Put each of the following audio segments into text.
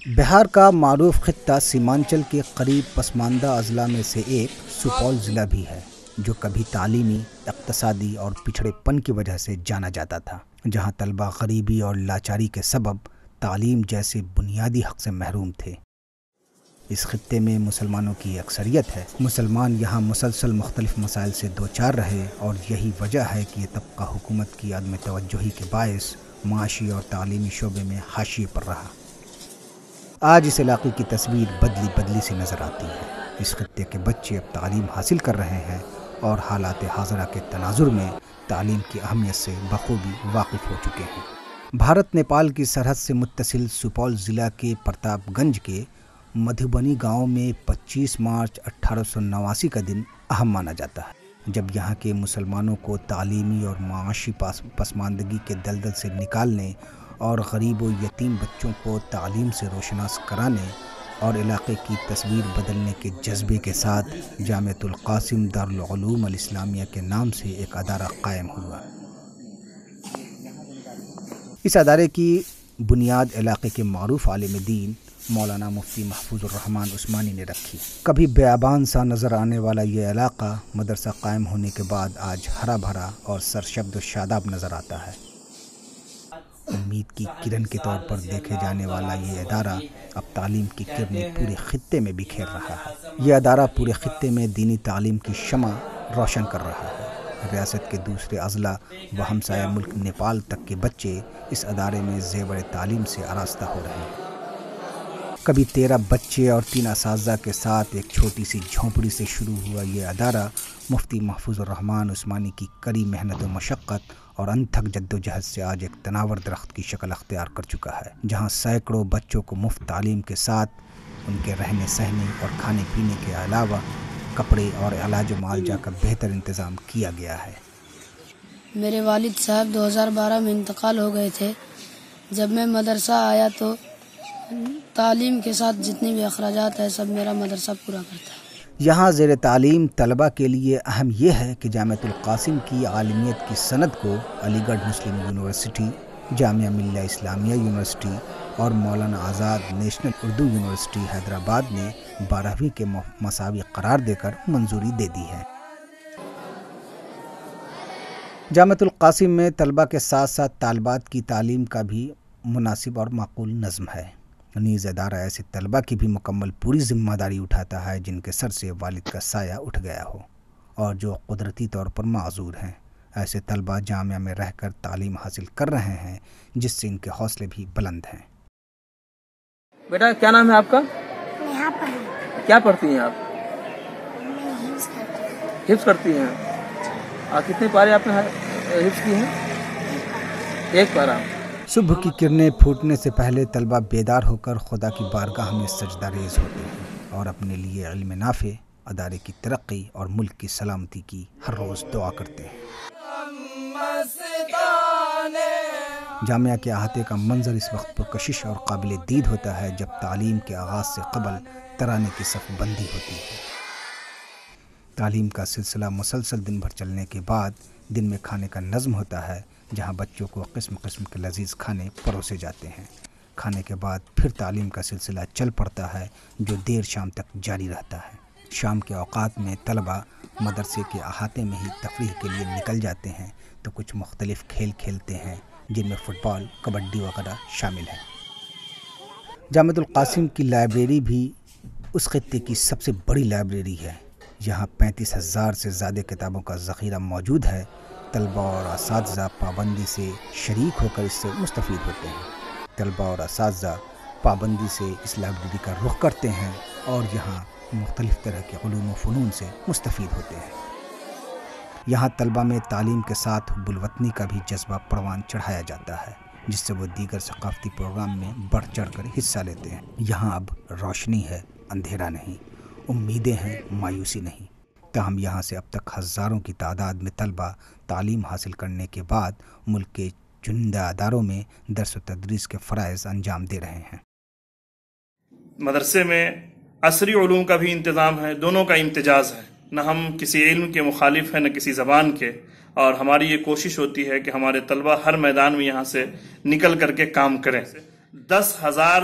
بہار کا معروف خطہ سیمانچل کے قریب پسماندہ اضلاع میں سے ایک سپول ضلع بھی ہے، جو کبھی تعلیمی، اقتصادی اور پچھڑے پن کی وجہ سے جانا جاتا تھا، جہاں طلبہ غریبی اور لاچاری کے سبب تعلیم جیسے بنیادی حق سے محروم تھے۔ اس خطے میں مسلمانوں کی اکثریت ہے۔ مسلمان یہاں مسلسل مختلف مسائل سے دوچار رہے، اور یہی وجہ ہے کہ یہ طبقہ حکومت کی عدم توجہی کے باعث معاشی اور تعلیمی شعبے میں حاشیے پر رہا۔ آج اس علاقے کی تصویر بدلی سی نظر آتی ہے۔ اس خطے کے بچے اب تعلیم حاصل کر رہے ہیں اور حالات حاضرہ کے تناظر میں تعلیم کی اہمیت سے بخوبی واقف ہو چکے ہیں۔ بھارت نیپال کی سرحد سے متصل سپول ضلع کے پرتاپ گنج کے مدھوبنی گاؤں میں 25 مارچ 1889 کا دن اہم مانا جاتا ہے، جب یہاں کے مسلمانوں کو تعلیمی اور معاشی پسماندگی کے دلدل سے نکالنے اور غریب و یتیم بچوں کو تعلیم سے روشناس کرانے اور علاقے کی تصویر بدلنے کے جذبے کے ساتھ جامعۃ القاسم دارالعلوم الاسلامیہ کے نام سے ایک ادارہ قائم ہوا۔ اس ادارے کی بنیاد علاقے کے معروف عالم دین مولانا مفتی محفوظ الرحمن عثمانی نے رکھی۔ کبھی بیابان سا نظر آنے والا یہ علاقہ مدرسہ قائم ہونے کے بعد آج ہرا بھرا اور سرشبد و شاداب نظر آتا ہے۔ امید کی کرن کے طور پر دیکھے جانے والا یہ ادارہ اب تعلیم کی کرنیں پورے خطے میں بکھیر رہا ہے۔ یہ ادارہ پورے خطے میں دینی تعلیم کی شمع روشن کر رہا ہے۔ ریاست کے دوسرے اضلاع و ہمسایہ ملک نیپال تک کے بچے اس ادارے میں زیور تعلیم سے آراستہ ہو رہے ہیں۔ کبھی 13 بچے اور 3 اساتذہ کے ساتھ ایک چھوٹی سی جھونپڑی سے شروع ہوا یہ ادارہ مفتی محفوظ الرحمن عثمانی کی کڑی محنت و مشقت اور انتھک جد و جہد سے آج ایک تناور درخت کی شکل اختیار کر چکا ہے، جہاں سینکڑوں بچوں کو مفت تعلیم کے ساتھ ان کے رہنے سہنے اور کھانے پینے کے علاوہ کپڑے اور علاج و معالجہ کا بہتر انتظام کیا گیا ہے۔ میرے والد صاحب 2012 میں انتقال ہو گئے تھے۔ جب میں مدرسہ آیا تو تعلیم کے ساتھ جتنے بھی اخراجات ہیں سب میرا مدرسہ پورا کرتا ہے۔ یہاں زیر تعلیم طلبہ کے لیے اہم یہ ہے کہ جامعۃ القاسم کی عالمیت کی سند کو علی گڑھ مسلم یونیورسٹی، جامعہ ملیہ اسلامیہ یونیورسٹی اور مولانا آزاد نیشنل اردو یونیورسٹی حیدرآباد نے 12ویں کے مساوی قرار دے کر منظوری دے دی ہے۔ جامعۃ القاسم میں طلبہ کے ساتھ ساتھ طالبات کی تعلیم کا بھی مناسب اور معقول نظم ہے۔ نیز ادارہ ایسے طلبہ کی بھی مکمل پوری ذمہ داری اٹھاتا ہے جن کے سر سے والد کا سایہ اٹھ گیا ہو اور جو قدرتی طور پر معذور ہیں۔ ایسے طلبہ جامعہ میں رہ کر تعلیم حاصل کر رہے ہیں، جس سے ان کے حوصلے بھی بلند ہیں۔ بیٹا کیا نام ہے آپ کا؟ کیا پڑھتی ہیں آپ؟ حفظ کرتی ہیں۔ کتنے پارے آپ نے حفظ کی ہیں؟ ایک پارہ۔ صبح کی کرنیں پھوٹنے سے پہلے طلبہ بیدار ہو کر خدا کی بارگاہ میں سجدہ ریز ہوتے ہیں اور اپنے لیے علم نافع، ادارے کی ترقی اور ملک کی سلامتی کی ہر روز دعا کرتے ہیں۔ جامعہ کے احاطے کا منظر اس وقت پرکشش اور قابل دید ہوتا ہے جب تعلیم کے آغاز سے قبل ترانے کی صف بندی ہوتی ہے۔ تعلیم کا سلسلہ مسلسل دن بھر چلنے کے بعد دن میں کھانے کا نظم ہوتا ہے، جہاں بچوں کو قسم قسم کے لذیذ کھانے پروسے جاتے ہیں۔ کھانے کے بعد پھر تعلیم کا سلسلہ چل پڑتا ہے، جو دیر شام تک جاری رہتا ہے۔ شام کے اوقات میں طلبہ مدرسے کے احاطے میں ہی تفریح کے لیے نکل جاتے ہیں تو کچھ مختلف کھیل کھیلتے ہیں، جن میں فٹ بال، کبڈی وغیرہ شامل ہیں۔ جامعۃ القاسم کی لائبریری بھی اس خطے کی سب سے بڑی لائبریری ہے۔ یہاں 35,000 سے زیادہ کتابوں کا ذخیرہ موجود ہے۔ طلبہ اور اساتذہ پابندی سے شریک ہو کر اس سے مستفید ہوتے ہیں۔ طلبہ اور اساتذہ پابندی سے اس لائبریری کا رخ کرتے ہیں اور یہاں مختلف طرح کے علوم و فنون سے مستفید ہوتے ہیں۔ یہاں طلبہ میں تعلیم کے ساتھ حب الوطنی کا بھی جذبہ پروان چڑھایا جاتا ہے، جس سے وہ دیگر ثقافتی پروگرام میں بڑھ چڑھ کر حصہ لیتے ہیں۔ یہاں اب روشنی ہے، اندھیرا نہیں، امیدیں ہیں، مایوسی نہیں۔ تاہم یہاں سے اب تک ہزاروں کی تعداد میں طلبہ تعلیم حاصل کرنے کے بعد ملک کے چنندہ اداروں میں درس و تدریس کے فرائض انجام دے رہے ہیں۔ مدرسے میں عصری علوم کا بھی انتظام ہے، دونوں کا امتزاج ہے۔ نہ ہم کسی علم کے مخالف ہیں نہ کسی زبان کے، اور ہماری یہ کوشش ہوتی ہے کہ ہمارے طلبہ ہر میدان میں یہاں سے نکل کر کے کام کریں۔ 10,000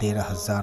13,000